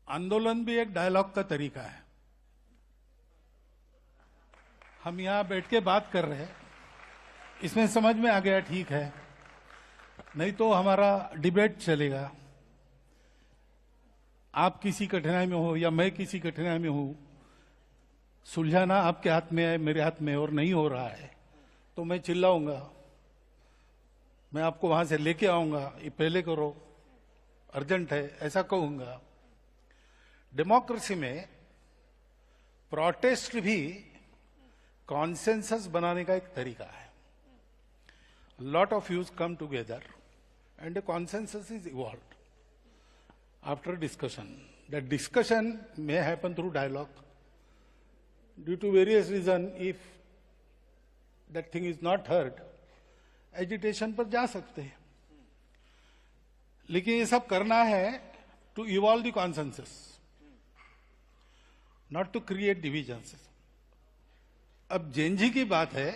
आंदोलन भी एक डायलॉग का तरीका है। हम यहां बैठ के बात कर रहे हैं, इसमें समझ में आ गया ठीक है, नहीं तो हमारा डिबेट चलेगा। आप किसी कठिनाई में हो या मैं किसी कठिनाई में हूं, सुलझाना आपके हाथ में है, मेरे हाथ में है, और नहीं हो रहा है तो मैं चिल्लाऊंगा, मैं आपको वहां से लेके आऊंगा, ये पहले करो, अर्जेंट है, ऐसा कहूंगा। डेमोक्रेसी में प्रोटेस्ट भी कॉन्सेंसस बनाने का एक तरीका है। Lot of views come together and A consensus is evolved after discussion. That discussion may happen through dialogue. Due to various reasons, if that thing is not heard, agitation पर जा सकते हैं, लेकिन ये सब करना है to evolve the consensus, not to create divisions. अब जेएनजी की बात है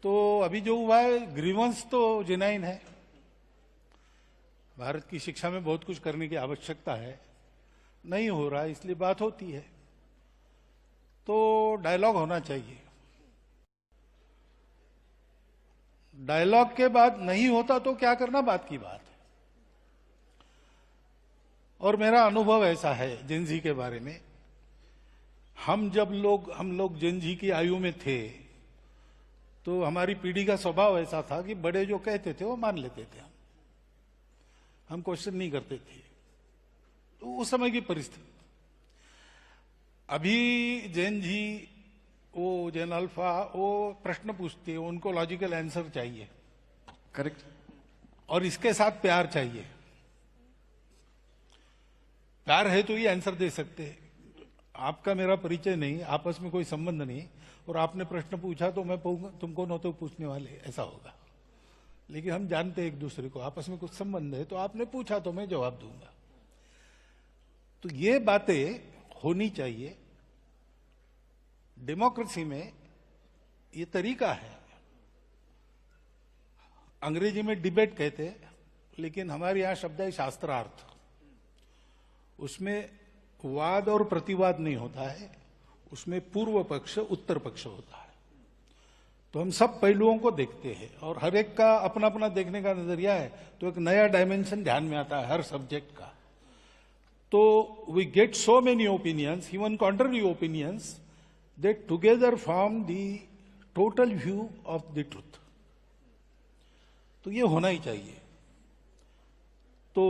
तो अभी जो हुआ है, ग्रीवेंस तो जेन्युइन है। भारत की शिक्षा में बहुत कुछ करने की आवश्यकता है, नहीं हो रहा है, इसलिए बात होती है। तो डायलॉग होना चाहिए। डायलॉग के बाद नहीं होता तो क्या करना, बात की बात है। और मेरा अनुभव ऐसा है जेएनजी के बारे में, हम लोग जेएनजी की आयु में थे तो हमारी पीढ़ी का स्वभाव ऐसा था कि बड़े जो कहते थे वो मान लेते थे, हम क्वेश्चन नहीं करते थे। तो उस समय की परिस्थिति। अभी जेएनजी, वो जेन अल्फा, वो प्रश्न पूछते हैं, उनको लॉजिकल आंसर चाहिए, करेक्ट, और इसके साथ प्यार चाहिए। प्यार है तो ये आंसर दे सकते हैं। आपका मेरा परिचय नहीं, आपस में कोई संबंध नहीं, और आपने प्रश्न पूछा तो मैं तुमको न तो पूछने वाले, ऐसा होगा। लेकिन हम जानते हैं एक दूसरे को, आपस में कुछ संबंध है, तो आपने पूछा तो मैं जवाब दूंगा। तो ये बातें होनी चाहिए। डेमोक्रेसी में ये तरीका है। अंग्रेजी में डिबेट कहते हैं, लेकिन हमारे यहां शब्द है शास्त्रार्थ। उसमें वाद और प्रतिवाद नहीं होता है, उसमें पूर्व पक्ष उत्तर पक्ष होता है। तो हम सब पहलुओं को देखते हैं और हर एक का अपना अपना देखने का नजरिया है, तो एक नया डायमेंशन ध्यान में आता है हर सब्जेक्ट का। तो we get so many opinions, even contrary opinions, they together form the total view of the truth. तो ये होना ही चाहिए। तो